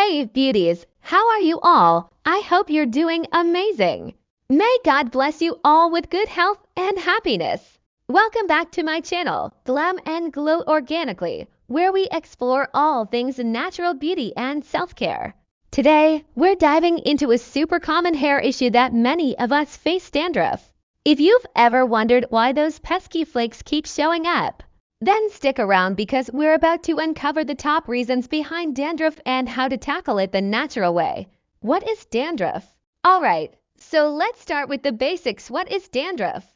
Hey beauties, how are you all? I hope you're doing amazing. May God bless you all with good health and happiness. Welcome back to my channel, Glam and Glow Organically, where we explore all things natural beauty and self-care. Today, we're diving into a super common hair issue that many of us face: dandruff. If you've ever wondered why those pesky flakes keep showing up, then stick around because we're about to uncover the top reasons behind dandruff and how to tackle it the natural way. What is dandruff? Alright, so let's start with the basics. What is dandruff?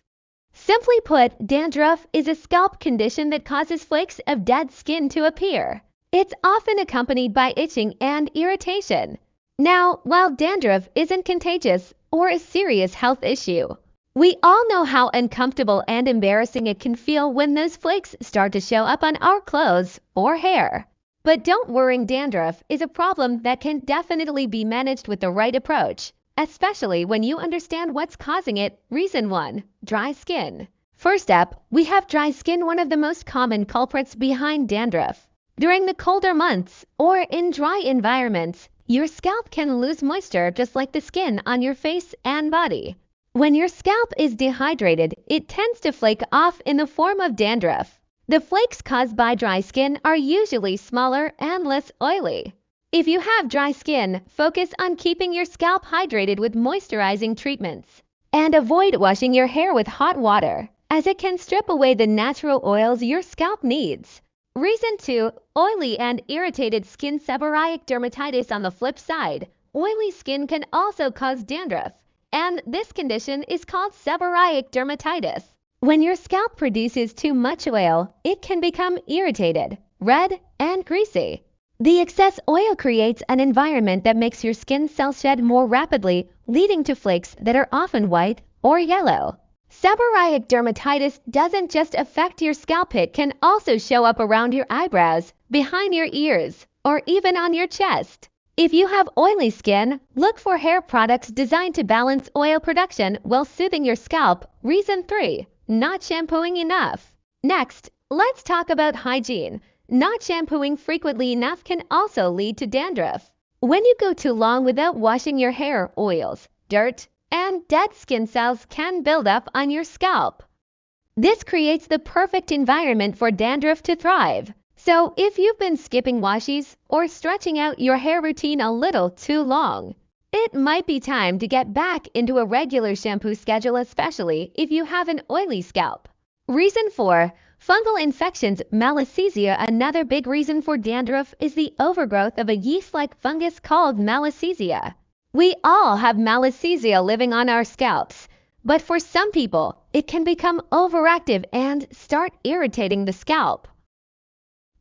Simply put, dandruff is a scalp condition that causes flakes of dead skin to appear. It's often accompanied by itching and irritation. Now, while dandruff isn't contagious or a serious health issue, we all know how uncomfortable and embarrassing it can feel when those flakes start to show up on our clothes or hair. But don't worry, dandruff is a problem that can definitely be managed with the right approach, especially when you understand what's causing it. Reason 1. Dry skin. First up, we have dry skin, one of the most common culprits behind dandruff. During the colder months or in dry environments, your scalp can lose moisture just like the skin on your face and body. When your scalp is dehydrated, it tends to flake off in the form of dandruff. The flakes caused by dry skin are usually smaller and less oily. If you have dry skin, focus on keeping your scalp hydrated with moisturizing treatments. And avoid washing your hair with hot water, as it can strip away the natural oils your scalp needs. Reason 2. Oily and irritated skin. Seborrheic dermatitis. On the flip side, oily skin can also cause dandruff, and this condition is called seborrheic dermatitis. When your scalp produces too much oil, it can become irritated, red, and greasy. The excess oil creates an environment that makes your skin cells shed more rapidly, leading to flakes that are often white or yellow. Seborrheic dermatitis doesn't just affect your scalp, it can also show up around your eyebrows, behind your ears, or even on your chest. If you have oily skin, look for hair products designed to balance oil production while soothing your scalp. Reason 3. Not shampooing enough. Next, let's talk about hygiene. Not shampooing frequently enough can also lead to dandruff. When you go too long without washing your hair, oils, dirt, and dead skin cells can build up on your scalp. This creates the perfect environment for dandruff to thrive. So if you've been skipping washes or stretching out your hair routine a little too long, it might be time to get back into a regular shampoo schedule, especially if you have an oily scalp. Reason 4. Fungal infections. Malassezia. Another big reason for dandruff is the overgrowth of a yeast-like fungus called Malassezia. We all have Malassezia living on our scalps, but for some people, it can become overactive and start irritating the scalp.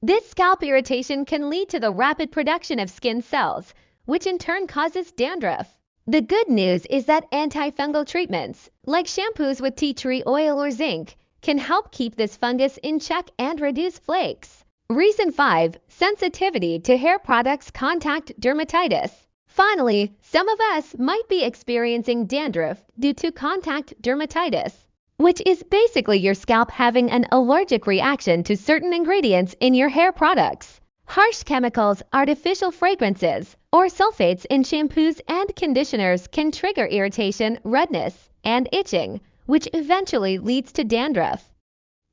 This scalp irritation can lead to the rapid production of skin cells, which in turn causes dandruff. The good news is that antifungal treatments, like shampoos with tea tree oil or zinc, can help keep this fungus in check and reduce flakes. Reason 5. Sensitivity to hair products. Contact dermatitis. Finally, some of us might be experiencing dandruff due to contact dermatitis, which is basically your scalp having an allergic reaction to certain ingredients in your hair products. Harsh chemicals, artificial fragrances, or sulfates in shampoos and conditioners can trigger irritation, redness, and itching, which eventually leads to dandruff.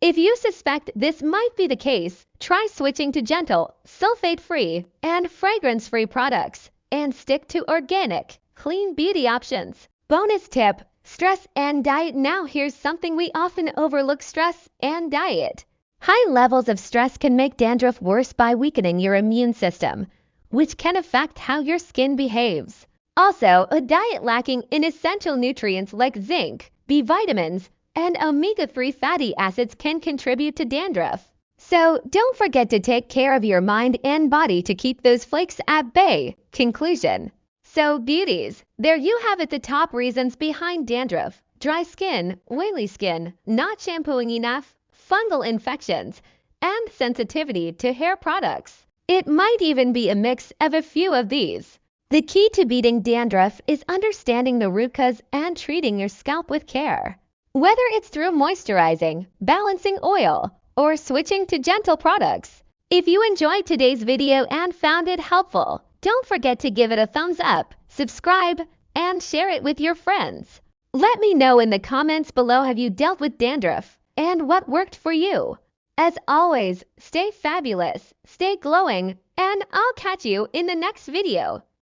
If you suspect this might be the case, try switching to gentle, sulfate-free, and fragrance-free products, and stick to organic, clean beauty options. Bonus tip: stress and diet. Now here's something we often overlook: stress and diet. High levels of stress can make dandruff worse by weakening your immune system, which can affect how your skin behaves. Also, a diet lacking in essential nutrients like zinc, B vitamins, and omega-3 fatty acids can contribute to dandruff. So don't forget to take care of your mind and body to keep those flakes at bay. Conclusion. So beauties, there you have it, the top reasons behind dandruff: dry skin, oily skin, not shampooing enough, fungal infections, and sensitivity to hair products. It might even be a mix of a few of these. The key to beating dandruff is understanding the root cause and treating your scalp with care. Whether it's through moisturizing, balancing oil, or switching to gentle products. If you enjoyed today's video and found it helpful, Don't forget to give it a thumbs up, subscribe, and share it with your friends. Let me know in the comments below, have you dealt with dandruff and what worked for you? As always, stay fabulous, stay glowing, and I'll catch you in the next video.